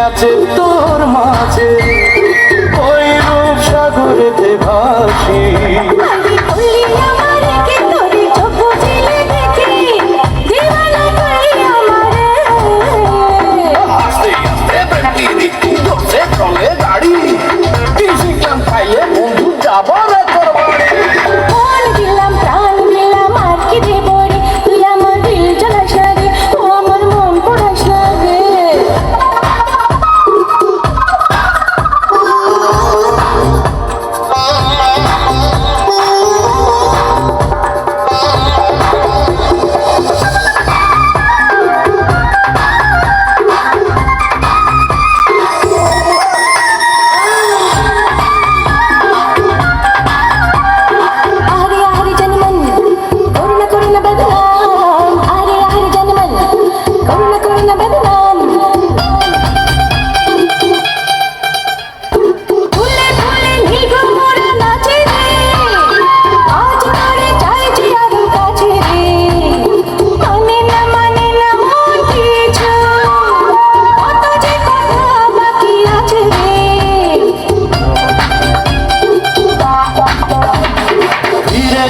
আছে তোর মাঝে, ওই রূপ সাগরেতে ভাসি। আস্তে আস্তে দোষে চলে গাড়ি, ডিসিশন খাইয়ে বন্ধু যাবো রে তোর বাড়ি।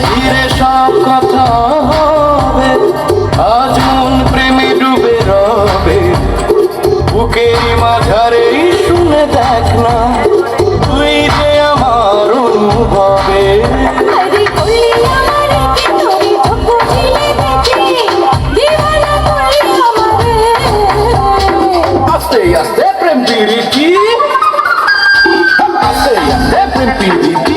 ধীরে সব কথা হবে, আজ মন প্রেমে ডুবে রবে। বুকের মাঝারে শুনে দেখ না, তুই যে আমার অনুভবে। আস্তে আস্তে প্রেম পিড়ি, আস্তে আস্তে প্রেম পিড়ি।